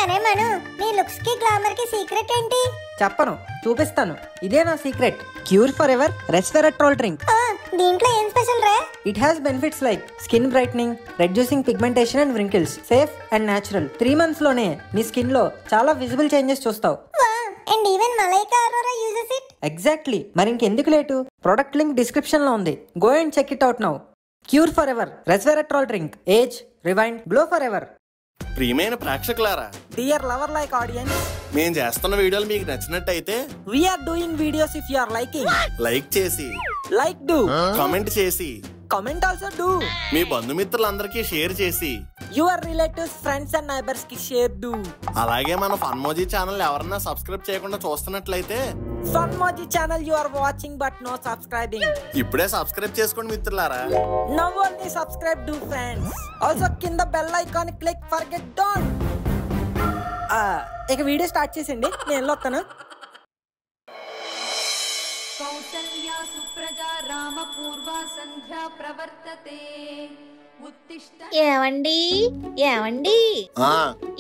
అరే మను, నీ లుక్స్ కి గ్లామర్ కి సీక్రెట్ ఏంటి? చెప్పను, చూపిస్తాను. ఇదే నా secret. Cure forever resveratrol drink. దీంట్లో ఏం స్పెషల్ రే? It has benefits like skin brightening, reducing pigmentation and wrinkles. Safe and natural. 3 months లోనే నీ స్కిన్ లో చాలా విజిబుల్ చేంజెస్ చూస్తావు. And even Malaika Arora uses it. Exactly. మరి ఇంకెందుకు లేటు? ప్రొడక్ట్ లింక్ డిస్క్రిప్షన్ లో ఉంది. Go and check it out now. Cure forever resveratrol drink. Age, rewind, glow forever. ప్రియమైన ప్రేక్షకులారా, డియర్ లవర్ లైక్ ఆడియన్స్, మేము చేస్తున్న వీడియోలు మీకు నచ్చినట్టయితే we are doing videos. If you are liking, like చేసి, like do, comment చేసి, comment also do. మీ బంధుమిత్రులందరికీ షేర్ చేసి, your relatives, friends and neighbours కి షేర్ డూ. అలాగే మన ఫన్మోజీ ఛానల్ ఎవరన్నా సబ్స్క్రైబ్ చేయకుండా చూస్తున్నట్లయితే Funmoji channel you are watching but no subscribing. ఇప్పుడే సబ్స్క్రైబ్ చేసుకోండి మిత్రులారా. Now only subscribe do friends. Also కింద bell icon click forget don't. ఇక వీడియో స్టార్ట్ చేసేయండి, నేను వెళ్ళొస్తాను. కౌసల్యా సుప్రజా రామ పూర్వా సంధ్యా ప్రవర్తతే. ఏమండి ఏమండి, ఆ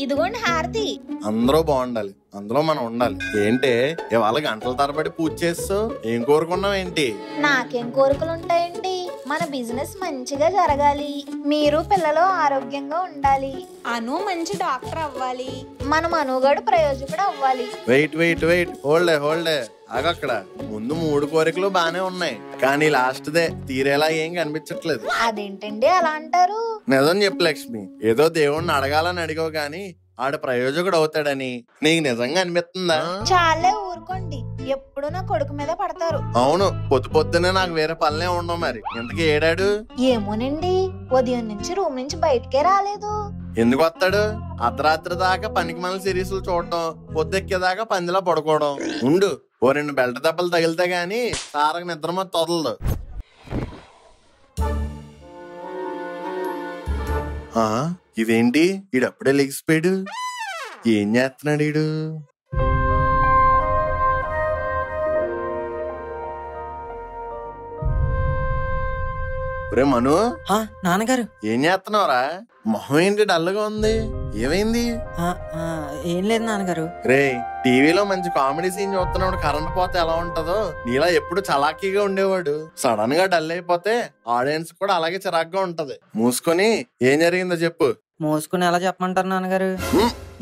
ఇదిగోండి హారతి. అందరూ బాగుండాలి, అందులో మనం ఉండాలి. ఏంటే ఇవాళ గంటల తరబడి పూజ చేస్తావు? ఏం కోరుకున్నావు ఏంటి? నాకేం కోరికలు ఉంటాయండి? మన బిజినెస్ మంచిగా జరగాలి, మీరు పిల్లలు ఆరోగ్యంగా ఉండాలి, అను మంచి డాక్టర్ అవ్వాలి, మన మనుగడు ప్రయోజకుడు అవ్వాలి. వెయిట్ వెయిట్ వెయిట్, హోల్డే ఆగక్కడ. ముందు 3 కోరికలు బానే ఉన్నాయి, కానీ లాస్ట్ దే తీరేలా ఏం కనిపించట్లేదు. అదేంటండి అలా అంటారు? నిజం చెప్పు లక్ష్మి, ఏదో దేవుణ్ణి అడగాలని అడిగావు గాని ఆడ ప్రయోజకుడు అవుతాడని నీకు నిజంగా అనిపిస్తుందా? చాలే ఊరుకోండి, ఎప్పుడు నా కొడుకు మీద పడతారు. అవును, పొద్దునే నాకు వేరే పనులే ఉండవు. మరి ఇంతకీ ఏడాడు? ఏమోనండి, ఉదయం నుంచి రూమ్ నుంచి బయటకే రాలేదు. ఎందుకు వస్తాడు? అర్ధరాత్రి దాకా పనికి మన సిరీస్లు చూడటం, పొద్దెక్కేదాకా పందిలా పడుకోవడం. ఉండు, ఓ 2 బెల్ట్ దెబ్బలు తగిలితే గాని సారకు నిద్ర మొత్తం వదలదు. ఇదేంటి ఈడప్పుడే లెగిసిపోయాడు? ఏం చేస్తున్నాడు ఈడు? ఒరే మను, నాన్నగారు ఏం చేస్తున్నావురా? మొహం ఏంటి డల్గా ఉంది? ఏమైంది? ఏం లేదు నాన్నగారు. రే, టీవీలో మంచి కామెడీ సీన్ చూస్తున్నప్పుడు కరెంట్ పోతే ఎలా ఉంటదో నీలా ఎప్పుడు చలాకీగా ఉండేవాడు. సడన్ గా డల్ అయిపోతే ఆడియన్స్ కూడా అలాగే చిరాగ్గా ఉంటది. మూసుకొని ఏం జరిగిందో చెప్పు. మోసుకుని ఎలా చెప్పమంటారు నాన్నగారు?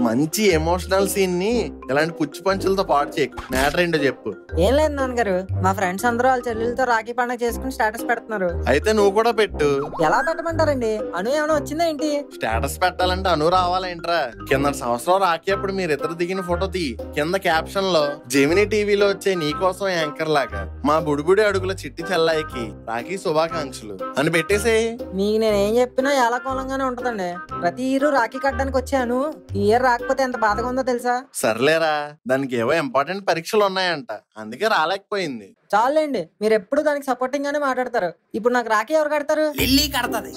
మంచి ఎమోషనల్ సీన్ ని ఇలాంటి పుచ్చి పంచులతో పాటు చేయకు. మ్యాటర్ ఏంటో చెప్పు. ఏం లేదు నాన్నగారు, మా ఫ్రెండ్స్ అందరూ వాళ్ళ చెల్లెలతో రాఖీ పండుగ చేసుకుని స్టేటస్ పెడుతున్నారు. అయితే నువ్వు కూడా పెట్టు. ఎలా పెట్టమంటారండి? అను ఏమైనా వచ్చిందా ఏంటి? స్టేటస్ పెట్టాలంటే అను రావాలేంట్రా? కింద సంవత్సరం రాఖీ అప్పుడు మీరిద్దరు దిగిన ఫోటో తీ. కింద క్యాప్షన్ లో జెమినీ టీవీలో వచ్చే నీకోసం యాంకర్ లాగా మా బుడిబుడి అడుగుల చిట్టి చెల్లాయికి రాఖీ శుభాకాంక్షలు అని పెట్టేసేయ్. మీకు నేనేం చెప్పినా ఎలా కోలంగానే ఉంటదండి. ప్రతి ఇయర్ రాఖీ కట్టడానికి వచ్చాను, ఈ ఇయర్ రాకపోతే ఎంత బాధగా ఉందో తెలుసా? సర్లేరా, దానికి ఏవో ఇంపార్టెంట్ పరీక్షలు ఉన్నాయంట, అందుకే రాలేకపోయింది. చాలండి, మీరు ఎప్పుడు దానికి సపోర్టింగ్ గానే మాట్లాడతారు. ఇప్పుడు నాకు రాఖీ ఎవరు కడతారు? లిల్లీ కడతది.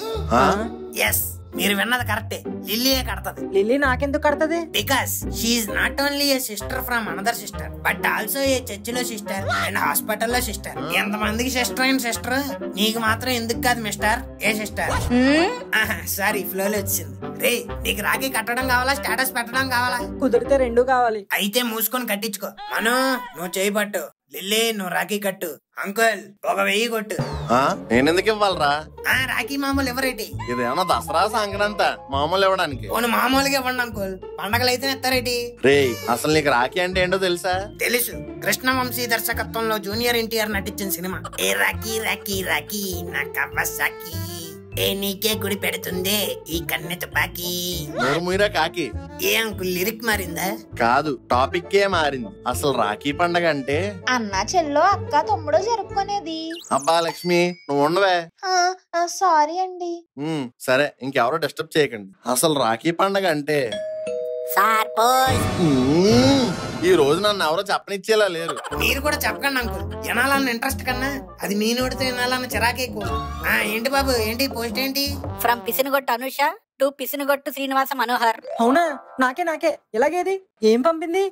ఎస్, మీరు విన్నది కరెక్టే, లిల్లీయే కడతది. లిల్లీ నాకెందుకు కడతది? Because she is not only a sister from another sister, but also a చర్చిలో సిస్టర్ అండ్ హాస్పిటల్లో సిస్టర్. ఎంతమందికి సిస్టర్ అయిన సిస్టర్, నీకు మాత్రం ఎందుకు కాదు మిస్టర్? ఏ సిస్టర్? సారీ, ఫ్లోలో వచ్చింది. రే, నీకు రాఖీ కట్టడం కావాలా, స్టేటస్ పెట్టడం కావాలా? కుదిరితే 2 కావాలి. అయితే మూసుకొని కట్టించుకో. మను, నువ్వు చేయి పట్టు. లిల్లీ, నువ్వు రాఖీ కట్టు. అంకుల్, 1000 కొట్టు. నేనెందుకు ఇవ్వాలరా? రాఖీ మామూలు ఎవరేటి? ఇదేమన్నా దసరా సంక్రాంతి మామూలు ఇవ్వడానికి? పోను మామూలుగా ఇవ్వండి అంకుల్, పండగలు అయితే ఇస్తారేటి? రే, అసలు నీకు రాఖీ అంటే ఏంటో తెలుసా? తెలుసు, కృష్ణవంశీ దర్శకత్వంలో జూనియర్ ఎన్టీఆర్ నటించిన సినిమా. ఏ రాఖీ రాఖీ రాఖీ నా కవ్వసాకి, ఏ నీకే గుడి పెడుతుందే ఈ కన్నె తుపాకి. నోరు ముయిరా కాకి. ఏ అంకుల్, లిరిక్ మారిందా? కాదు, టాపిక్ ఏ మారింది. అసలు రాఖీ పండగ అంటే అన్నా చెల్లో అక్క తమ్ముడు జరుపుకునేది. అబ్బా లక్ష్మి, నువ్వు ఉండవే. సారీ అండి. సరే, ఇంకెవరో డిస్టర్బ్ చేయకండి. అసలు రాఖీ పండగ అంటే ఈ రోజు నన్ను ఎవరో చెప్పనిచ్చేలా లేరు. మీరు కూడా చెప్పకండి అంకుల్, వినాలన్న ఇంట్రెస్ట్ కన్నా అది మీ నోటితో వినాలన్న చిరాకే ఎక్కువ. ఏంటి బాబు, ఏంటి పోస్ట్ ఏంటి? ఫ్రమ్ పిసినగొట్టు అనుష టు పిసినగొట్టు శ్రీనివాస మనోహర్. అవునా? నాకే ఇలాగేది ఏం పంపింది?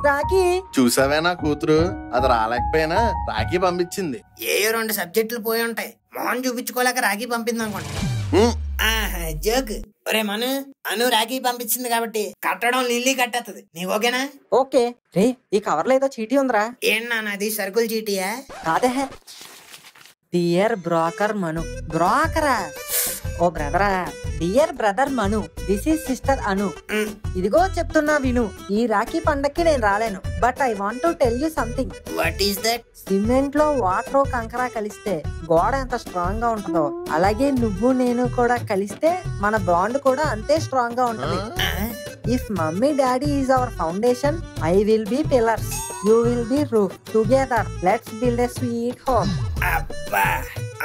రాఖీ చూసావే నా కూతురు, అది రాలేకపోయినా రాఖీ పంపించింది. ఏ 2 సబ్జెక్టులు పోయి ఉంటాయి, మోహన్ చూపించుకోలేక రాఖీ పంపింది అనుకోండి. జోక్. ఒరే మను, అను రాఖీ పంపించింది కాబట్టి కట్టడం లిల్లీ కట్టేస్తుంది. నీకు ఓకేనా? ఓకే. రే ఈ కవర్లో ఏదో చీటీ ఉందిరా. ఏం నాది సరుకుల చీటీయా? కాదే, డియర్ బ్రోకర్ మను. బ్రోకరా? ఓ బ్రదరా. Dear brother Manu, this is sister Anu. ఇదిగో చెప్తున్నా విను. ఈ రాఖీ పండక్కి నేను రాలేను, but I want to tell you something. What is that? Cement లో వాటర్ కంకర కలిస్తే గోడ ఎంత స్ట్రాంగ్ గా ఉంటుందో, అలాగే నువ్వు నేను కూడా కలిస్తే మన బాండ్ కూడా అంతే స్ట్రాంగ్ గా ఉంటుంది. If mummy daddy is our foundation, I will be pillars, you will be roof. Together let's build a sweet home. అబ్బా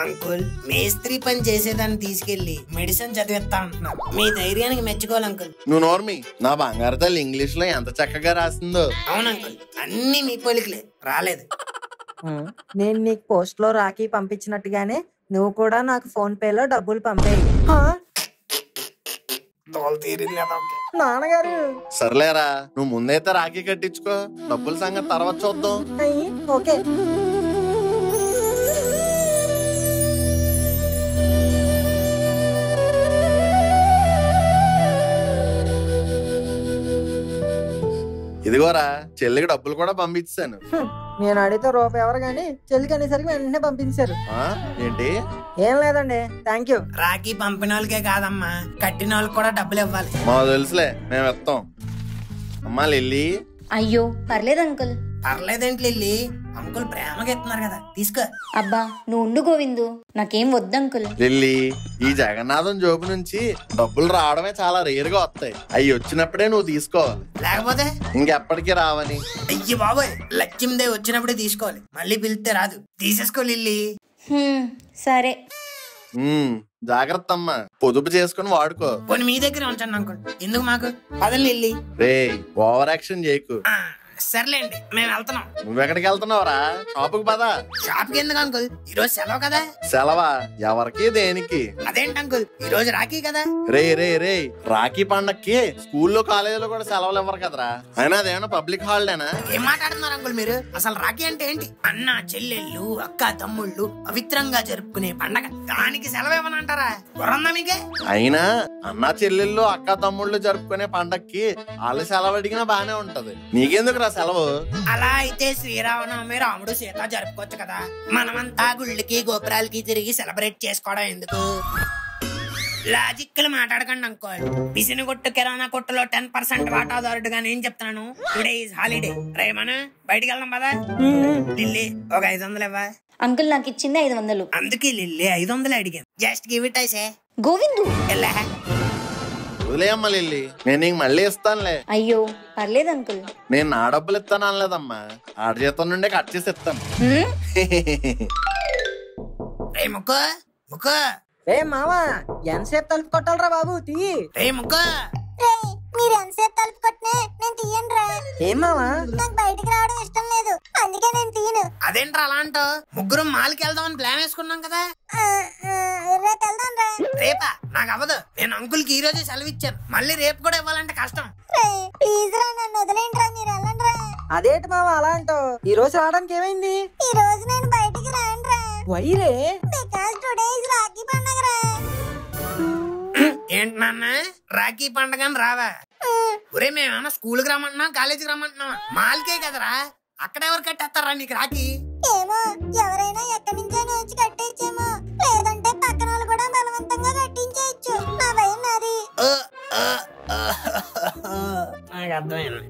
అంకుల్, మేస్త్రి పని చేసేదాన్ని తీసుకెళ్లి మెడిసిన్ చదివిస్తా అంటున్నారు. మీ ధైర్యానికి మెచ్చుకోవాలి అంకుల్. నువ్వు నోర్మి. నా బంగారు తల్లి ఇంగ్లీష్ లో ఎంత చక్కగా రాసిందో. అవును అంకుల్, అన్ని మీ పోలికలే, రాలేదు. నేను నీకు పోస్ట్ లో రాఖీ పంపించినట్టుగానే నువ్వు కూడా నాకు ఫోన్ పే లో డబ్బులు పంపేయి. నాన్నగారు. సర్లేరా, నువ్వు ముందైతే రాఖీ కట్టించుకో, డబ్బుల సంగతి తర్వాత చూద్దాం. ఓకే. ఇదిగోరా, చెల్లికి డబ్బులు కూడా పంపించాను. నేను అడిగితే రూపాయి ఎవరు గానీ చెల్లికి అనేసరికి వెంటనే పంపించారు. ఏంటి? ఏం లేదండి, థ్యాంక్ యూ. రాఖీ పంపిన వాళ్ళకే కాదమ్మా, కట్టిన వాళ్ళకి కూడా డబ్బులు ఇవ్వాలి. మాకు తెలుసులే, మేము ఇస్తాం. అమ్మా లిల్లీ. అయ్యో పర్లేదు అంకుల్. పర్లేదేంటి లిల్లీ, అంకుల్ ప్రేమగా ఇస్తున్నారు కదా, తీసుకో. అబ్బా నువ్వు ఉండు గోవిందు, నాకేం వద్దు అంకుల్. లిల్లీ, ఈ జగన్నాథం జోబు నుంచి డబ్బులు రావడమే చాలా రేర్ గా వస్తాయి. అవి వచ్చినప్పుడే నువ్వు తీసుకోవాలి, లేకపోతే ఇంకెప్పటికీ రావని. అయ్యి బాబోయ్, లక్ష్మీదేవి వచ్చినప్పుడే తీసుకోవాలి, మళ్ళీ పిలిస్తే రాదు. తీసేసుకో లిల్లీ. సరే. జాగ్రత్త అమ్మా, పొదుపు చేసుకుని వాడుకో. పోనీ మీ దగ్గర ఉంచండి అంకుల్, ఎందుకు మాకు? పదలు లిల్లీ. రే ఓవర్ యాక్షన్ చేయకు. సర్లేండి, మేము వెళ్తున్నాం. నువ్వెక్కడికి వెళ్తున్నావురా? షాపుకి పదా. షాప్కి ఎందుకు అంకుల్, ఈ రోజు సెలవు కదా. సెలవా? ఎవరికి దేనికి? అదేంటి అంకుల్, ఈ రోజు రాఖీ కదా. రే రే రే, రాఖీ పండక్కి స్కూల్లో కాలేజీలో కూడా సెలవులు ఇవ్వరు కదరా. అయినా అదేమన్నా పబ్లిక్ హాలిడేనా? ఏం మాట్లాడుతున్నారు అంకుల్ మీరు? అసలు రాఖీ అంటే ఏంటి? అన్న చెల్లెళ్ళు, అక్క తమ్ముళ్ళు పవిత్రంగా జరుపుకునే పండగ, దానికి సెలవు ఇవ్వనంటారా? కుర్రందా మీకే? అయినా అన్న చెల్లెళ్ళు అక్క తమ్ముళ్ళు జరుపుకునే పండక్కి వాళ్ళు సెలవు అడిగినా బానే ఉంటది, నీకెందుకు సెలవు? అలా అయితే శ్రీరామనవమి రాముడు సీత జరుపుకోవచ్చు కదా. మనమంతా గుళ్ళకి గోపురాలకి తిరిగి సెలబ్రేట్ చేసుకోవడం ఎందుకు? లాజిక్లు మాట్లాడకండి అంకుల్. పిసిని కొట్టు కిరాణా కొట్టులో 10% వాటాదారుడుగా నేను చెప్తాను, టుడే ఈజ్ హాలిడే. రేమను బయటికి వెళ్దాం పదా. లిల్లీ ఒక 500 ఇవ్వా. అంకుల్ నాకు ఇచ్చింది 500. అందుకే లిల్లీ 500 అడిగాను. Just give it I say. Govindu వదిలేయమ్మా లిల్లీ, నేను నీకు మళ్ళీ ఇస్తానులే. అయ్యో పర్లేదు అంకుల్. నేను నా డబ్బులు ఇస్తాను అనలేదమ్మా, ఆడ జీతం నుండే కట్ చేసి ఇస్తాను. రే ముక్కు ముక్కు. రే మావా, ఎంతసేపు తలుపు కొట్టాలరా బాబు, తీ. రే ముక్కు. మీరు ఎంతసేపు తలుపు కొట్టినా నేను తీయను రా. ఏం మావా? నాకు బయటికి రావడం ఇష్టం లేదు, అందుకే నేను తీయను. అదేంట్రా అలా అంటావు? ముగ్గురం మాల్కి వెళ్దామని ప్లాన్ వేసుకున్నాం కదా. రేపు వెళ్దాం రా. రేపా? నాకు అవ్వదు, నేను అంకుల్ కి ఈ రోజే సెలవు ఇచ్చాను, మళ్ళీ రేపు కూడా ఇవ్వాలంటే కష్టం. ప్లీజ్ రా, నన్ను వదిలేండి రా, మీరు వెళ్ళండి రా. అదేంటి మావా అలా అంటావు? ఈ రోజు రావడానికి ఏమైంది? ఈ రోజు నేను బయటికి రాను రా. వైరే? బికాజ్ టుడే ఇస్ రాఖీ పండుగ రా. ఏంటి నాన్న, రాఖీ పండగని రావా? ఒరే మేమేమన్నా స్కూల్కి రమ్మంటున్నాం, కాలేజీకి రమ్మంటున్నాం? మాల్కే కదరా, అక్కడ ఎవరు కట్టేస్తారా నీకు రాఖీ? ఏమో, ఎవరైనా ఎక్కడి నుంచైనా వచ్చి కట్టేయచ్చేమో, లేదంటే పక్కన వాళ్ళు కూడా బలవంతంగా కట్టించేయచ్చు. నా భయం నాది.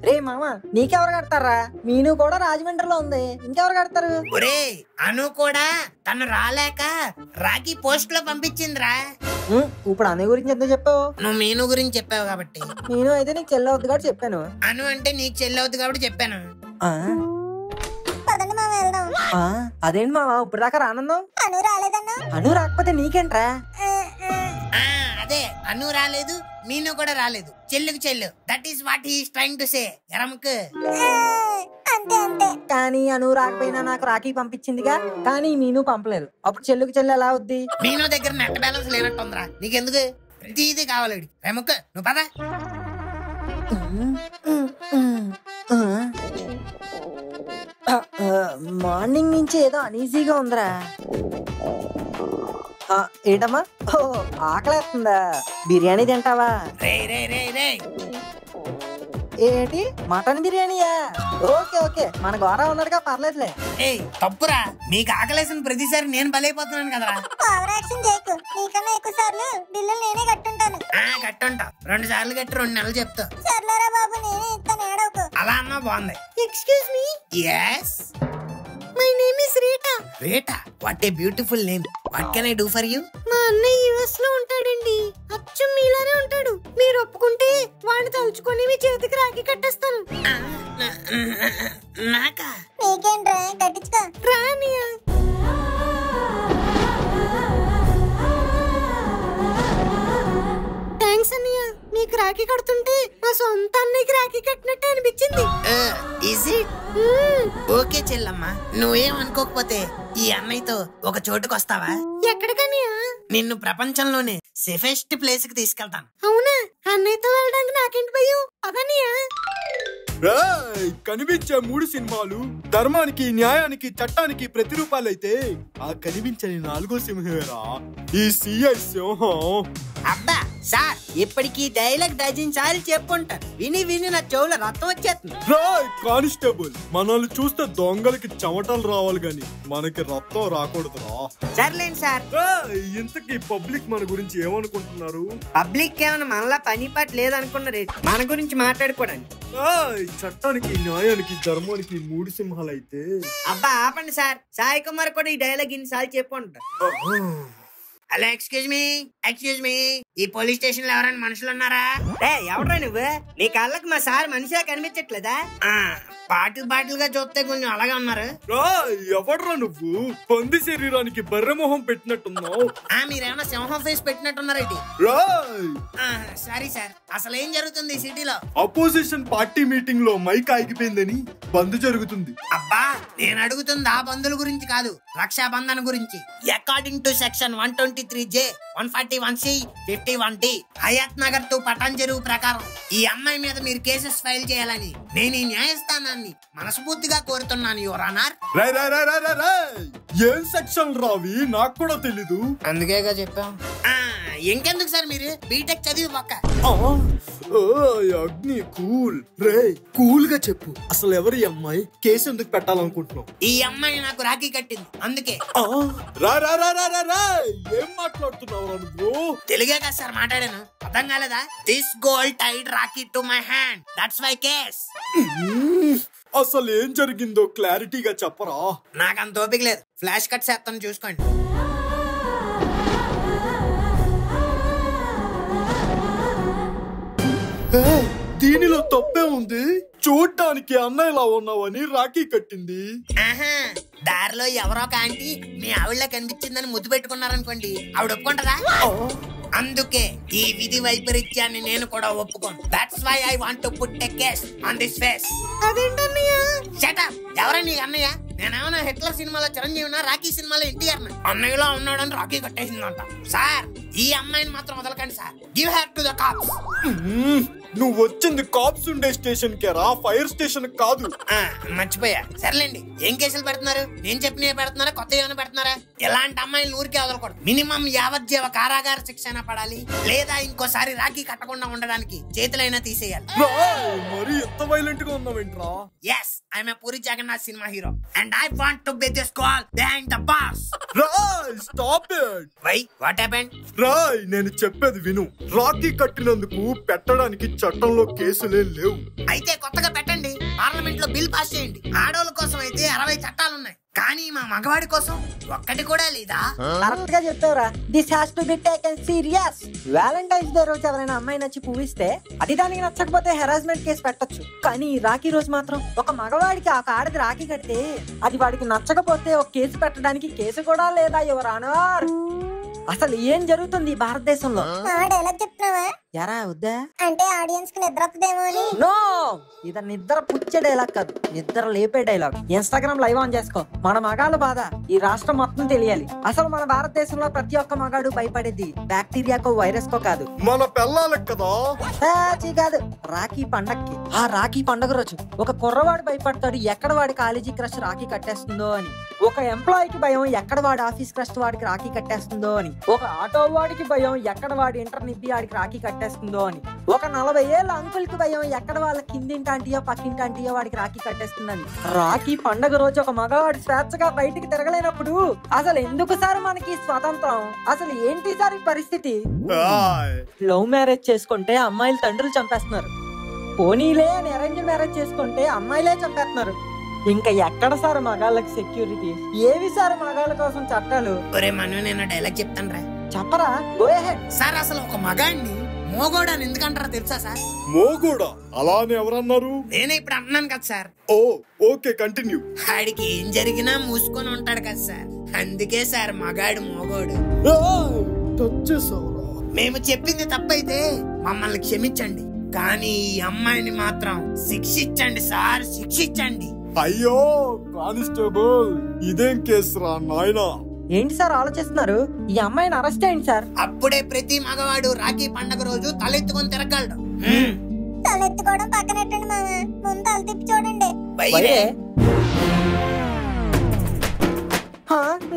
రే మామా, నీకెవరు కడతారా? మీను కూడా రాజమండ్రిలో ఉంది, ఇంకెవరు కడతారు? ఒరే అను కూడా తను రాలేక రాఖీ పోస్ట్ లో పంపించిందిరా. ఇప్పుడు అనే గురించి ఎంత చెప్పావు? నువ్వు మీను గురించి చెప్పావు కాబట్టి. నేను అయితే నీకు చెల్లవుద్ది కాబట్టి చెప్పాను. అను అంటే నీకు చెల్లవుద్ది కాబట్టి చెప్పాను. పదండి మామ వెళ్దాం. అదేంటి మావా ఇప్పుడు దాకా రానందాం? అను రాలేదన్నా? అను రాకపోతే నీకేంట్రా? అదే అను రాలేదు, మీను కూడా రాలేదు, చెల్లుకు చెల్లు. That is what he is trying to say. ఎరముకు అంతే అంతే. కానీ అను రాకపోయినా నాకు రాఖీ పంపించిందిగా, కానీ మీను పంపలేదు. అప్పుడు చెల్లుకు చెల్లు ఎలా అవుద్ది? మీను దగ్గర నెట్ బ్యాలెన్స్ లేనట్టుందిరా, నీకెందుకు? ప్రతిదీ కావాలి రెముక్, నువ్వు పద. మార్నింగ్ నుంచి ఏదో అనీజీగా ఉందిరా. ఏంటమ్మా? ఓ ఆకలేస్తుందా? బిర్యానీ తింటావా? రే రే రే రే ఏంటి మటన్ బిర్యానీయా? ఓకే ఓకే, మన గోరా ఉన్నాడుగా, పర్లేదులే. ఏయ్ తప్పురా, మీకు ఆకలేసిన ప్రతిసారి నేను బలైపోతున్నాను కదరా. ఓవర్ యాక్షన్ చేయకు. నీకన్నా ఎక్కువ సార్లు బిల్లులు నేనే కట్టుంటాను. కట్టుంటా, 2 సార్లు కట్టి 2 నెలలు చెప్తా. సర్లేరా బాబు, నేనే ఇస్తాను, ఏడవకు. అలా అన్నా బాగుంది. Excuse me, yes my name is Rita. Rita, what a beautiful name. What can I do for you? మా అన్నయ్య యుఎస్ లో ఉంటాడండి. అచ్చం మీలానే ఉంటాడు. మీరు ఒప్పుకుంటే వాడిని తలుచుకొని మీ చేతికి రాఖీ కట్టేస్తాను. నాకా? నీకేంట్రా, కట్టించుకో. రానియా? థ్యాంక్స్ అన్నయ్య. మీకు రాఖీ కడుతుంటే మా సొంత అన్నయ్యకి రాఖీ కట్టినట్టు అనిపించింది. Is it? ఓకే చెల్లమ్మ, నువ్వేం అనుకోకపోతే ఈ అన్నయ్యతో ఒక చోటుకు వస్తావా? ఎక్కడికన్నయ్య? నిన్ను ప్రపంచంలోనే సేఫెస్ట్ ప్లేస్ కి తీసుకెళ్తాను. అవునా? అన్నయ్యతో వెళ్ళడానికి నాకేంటి భయం? అదన్నయ్య. కనిపించే 3 సినిమాలు ధర్మానికి, న్యాయానికి, చట్టానికి ప్రతిరూపాలైతే ఆ కనిపించని 4వ సింహేరా ఈ సిఐ సింహం. అబ్బా సార్, ఇప్పటికీ డైలాగ్ డజన్ సార్లు చెప్పుంటారు. విని విని నా చెవుల రక్తం వచ్చేస్తుంది. రాయ్ కానిస్టేబుల్, మనల్ని చూస్తే దొంగలకి చెమటలు రావాలి గాని మనకి రక్తం రాకూడదురా. సర్లేండి సార్. ఇంతకీ పబ్లిక్ మన గురించి ఏమనుకుంటున్నారు? పబ్లిక్ ఏమైనా మనలా పని పాట లేదనుకున్నారు మన గురించి మాట్లాడుకోవడానికి. చట్టానికి, న్యాయానికి, ధర్మానికి 3 సింహాలైతే అబ్బా ఆపండి సార్. సాయి కుమార్ కూడా ఈ డైలాగ్ ఇన్నిసార్లు చెప్పుంటారు. హలో, ఎక్స్క్యూజ్ మీ, ఈ పోలీస్ స్టేషన్ లో ఎవరైనా మనుషులు ఉన్నారా? ఎవరా నువ్వు? నీ కళ్ళకి మా సార్ మనిషిలా కనిపించట్లేదా? బాటిల్ గా చూస్తే కొంచెం అలాగే ఉన్నారు. ఎవడ్రా నువ్వు? పంది శరీరానికి బర్రె మొహం పెట్టినట్టున్నావు. మీరేమన్నా సింహం ఫేస్ పెట్టినట్టున్నారేంటి? సారీ సార్, అసలు ఏం జరుగుతుంది సిటీలో? అపోజిషన్ పార్టీ మీటింగ్ లో మైక్ ఆగిపోయిందని బంద్ జరుగుతుంది. అబ్బా, నేను అడుగుతుంది ఆ బంధుల గురించి కాదు, రక్షాబంధన్ గురించి. According to section 123J, 141C, 51D Hayath Nagar to Patan Cheruvu ప్రకారం ఈ అమ్మాయి మీద మీరు కేసెస్ ఫైల్ చేయాలని నేను ఈ న్యాయస్థానాన్ని మనస్ఫూర్తిగా కోరుతున్నాను యువర్ ఆనర్. ఏం సెక్షన్ రావి? నాకు కూడా తెలీదు. అందుకేగా చెప్పాం. ఇంకెందుకు సార్, మీరు బీటెక్ చదివి పక్క. అగ్ని కూల్ రే, కూల్ గా చెప్పు, అసలు ఎవరి అమ్మాయి? కేసు ఎందుకు పెట్టాలనుకుంటున్నావు? ఈ అమ్మాయి నాకు రాఖీ కట్టింది, అందుకే. ఏం మాట్లాడుతున్నావు నువ్వు? తెలుగే కదా సార్ మాట్లాడాను, అర్థం కాలేదా? This gold tied rakhi to my hand, that's my case. అసలు ఏం జరిగిందో క్లారిటీగా చెప్పరా? నాకు అంత ఓపిక లేదు, ఫ్లాష్ కట్ చేస్తాను చూసుకోండి. దీనిలో తప్పే ఉంది. చూడటానికి అన్నయ్యలా ఉన్నావని రాఖీ కట్టింది. దారిలో ఎవరో ఒక ఆంటీ మీ ఆవిడ కనిపించిందని ముద్దు పెట్టుకున్నారనుకోండి, ఆవిడ ఒప్పుకుంటదా? అందుకే ఈ విధి వైపరీత్యాన్ని నేను కూడా ఒప్పుకోను. That's why I want to put a case on this face. అదేంటన్నయ్య? Shut up. ఎవరా నీ అన్నయ్య? నేనేమన్నా హిట్లర్ సినిమాలో చిరంజీవినా, రాఖీ సినిమాలో ఎన్టీఆర్ అన్నయ్యలో ఉన్నాడని రాఖీ కట్టేసిందంట. సార్, ఈ అమ్మాయిని మాత్రం వదలకండి sir. Give her to the cops. నువ్వు వచ్చింది కాప్స్ ఉండే స్టేషన్ కే రా, ఫైర్ స్టేషన్ కాదు. మర్చిపోయా. సర్లేండి, ఏం కేసులు పెడుతున్నారు? నేను చెప్పినవి పెడుతున్నారా, కొత్త ఏమైనా పెడుతున్నారా? ఎలాంటి అమ్మాయిలు ఊరికే వదలకూడదు. మినిమం యావజ్జీవ కారాగార శిక్షణ పడాలి, లేదా ఇంకోసారి రాఖీ కట్టకుండా ఉండడానికి చేతులైనా తీసేయాలి. మరి ఎంత వైలెంట్ గా ఉన్నావేంట్రా? Yes, I'm a Puri Jagannath cinema hero and I want to be the squall behind the bars. Roy stop it. Why? What happened? Roy, నేను చెప్పేది విను. రాఖీ కట్టినందుకు పెట్టడానికి చట్టంలో కేసులే లేవు. అయితే కొత్తగా పెట్టండి, పార్లమెంట్ లో బిల్ పాస్ చేయండి. ఆడోళ్ళ కోసం అయితే 60 చట్టాలున్నాయి, కానీ మా మగవాడి కోసం ఒక్కటి కూడా లేదా? కరెక్ట్ గా చెప్తావురా. This has to be taken serious. Valentine's Day రోజు ఎవరైనా అమ్మాయి నచ్చి పూవిస్తే అది దానికి నచ్చకపోతే హెరాస్మెంట్ కేసు పెట్టొచ్చు. కానీ రాఖీ రోజు మాత్రం ఒక మగవాడికి ఒక ఆడది రాఖీ కడితే అది వాడికి నచ్చకపోతే ఒక కేసు పెట్టడానికి కేసు కూడా లేదా యువర్ ఆనర్? అసలు ఏం జరుగుతుంది భారతదేశంలో? డైలాగ్ చెప్తున్నావా? ఎరా వద్దా? అంటే ఆడియన్స్ కి నిద్ర వస్తుందేమో అని. నో, ఇది నిద్ర పుచ్చే డైలాగ్ కాదు, నిద్ర లేపే డైలాగ్. ఇన్స్టాగ్రామ్ లైవ్ ఆన్ చేసుకో. మన మగాళ్ళ బాధ ఈ రాష్ట్రం మొత్తం తెలియాలి. అసలు మన భారతదేశంలో ప్రతి ఒక్క మగాడు భయపడేది బ్యాక్టీరియాకో వైరస్ కో కాదు, మన పిల్లలకి కదా. కాదు, రాఖీ పండక్కి. ఆ రాఖీ పండగ రోజు ఒక కుర్రవాడు భయపడతాడు ఎక్కడ వాడి కాలేజీ క్రష్ రాఖీ కట్టేస్తుందో అని. ఒక ఎంప్లాయీకి భయం ఎక్కడ వాడి ఆఫీస్ క్రష్ వాడికి రాఖీ కట్టేస్తుందో అని. ఒక ఆటో వాడికి భయం ఎక్కడ వాడి ఇంటర్ నిప్పి వాడికి రాఖీ కట్టేస్తుందో అని. ఒక 40 ఏళ్ళ అంకుల్ కి భయం ఎక్కడ వాళ్ళ కిందింటి ఆంటీయో పక్కింటి ఆంటీయో వాడికి రాఖీ కట్టేస్తుందని. రాఖీ పండగ రోజు ఒక మగవాడు స్వేచ్ఛగా బయటికి తిరగలేనప్పుడు అసలు ఎందుకు సార్ మనకి స్వాతంత్రం? అసలు ఏంటి సార్ ఈ పరిస్థితి? లవ్ మ్యారేజ్ చేసుకుంటే అమ్మాయిలు తండ్రులు చంపేస్తున్నారు, పోనీలే అని అరేంజ్ మ్యారేజ్ చేసుకుంటే అమ్మాయిలే చంపేస్తున్నారు. ఇంకా ఎక్కడ సార్ మగాళ్ళకి సెక్యూరిటీ? ఏవి సార్ మగాళ్ళ కోసం చట్టాలు? ఒరే మను, నేను డైలాగ్ చెప్తాను రా. చెప్పరా, గో అహెడ్. సార్ అసలు ఒక మగాడిని మోగోడు అని ఎందుకంటారా తెలుసా సార్? మోగోడా? అలా అని ఎవరన్నారు? నేనే ఇప్పుడు అంటున్నాను కదా సార్. ఓ ఓకే, కంటిన్యూ. ఆడికి ఏం జరిగినా మూసుకొని ఉంటాడు కదా సార్, అందుకే సార్ మగాడు మోగోడు. టచ్ చేసావురా. మేము చెప్పింది తప్పైతే మమ్మల్ని క్షమించండి, కానీ ఈ అమ్మాయిని మాత్రం శిక్షించండి సార్, శిక్షించండి. అయ్యో కానిస్టేబుల్, ఇదేం కేసురా నాయనా? ఏంటి సార్ ఆలోచిస్తున్నారు? ఈ అమ్మాయిని అరెస్ట్ అయ్యింది సార్. అప్పుడే ప్రతి మగవాడు రాఖీ పండగ రోజు తలెత్తుకొని తిరగలడు. తలెత్తుకోవడం పక్కనెట్టండి మామ, ముందు తల తిప్పి చూడండి. వైరే.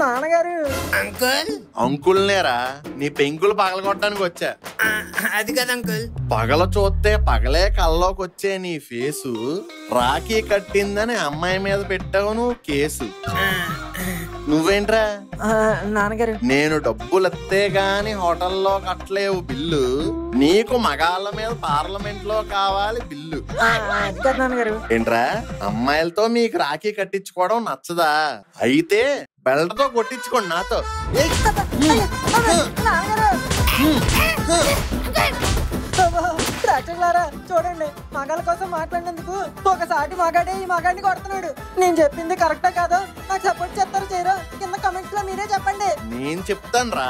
నాన్నగారు. అంకుల్. అంకుల్ నేరా, నీ పెంకులు పగలగొట్టడానికి వచ్చా. అది కదా అంకుల్. పగల చూస్తే పగలే కల్లోకి వచ్చే నీ ఫేసు రాఖీ కట్టిందని అమ్మాయి మీద పెట్టావు నువ్వు కేసు. నువ్వేంట్రా? నాన్నగారు, నేను డబ్బులు ఎత్తే గాని హోటల్లో కట్టలేవు బిల్లు, నీకు మగాళ్ళ మీద పార్లమెంట్ లో కావాలి బిల్లు. నాన్నగారు ఏంట్రా, అమ్మాయిలతో మీకు రాఖీ కట్టించుకోవడం నచ్చదా? అయితే బెల్ట్ తో కొట్టించుకోండి నాతో. చూడండి, మగాళ్ళ కోసం మాట్లాడినందుకు ఒకసారి మగాడే ఈ మగాడిని కొడుతున్నాడు. నేను చెప్పింది కరెక్టా కాదో నాకు సపోర్ట్ చేస్తారో చేయరో కింద కమెంట్స్ లో మీరే చెప్పండి. నేను చెప్తాను రా.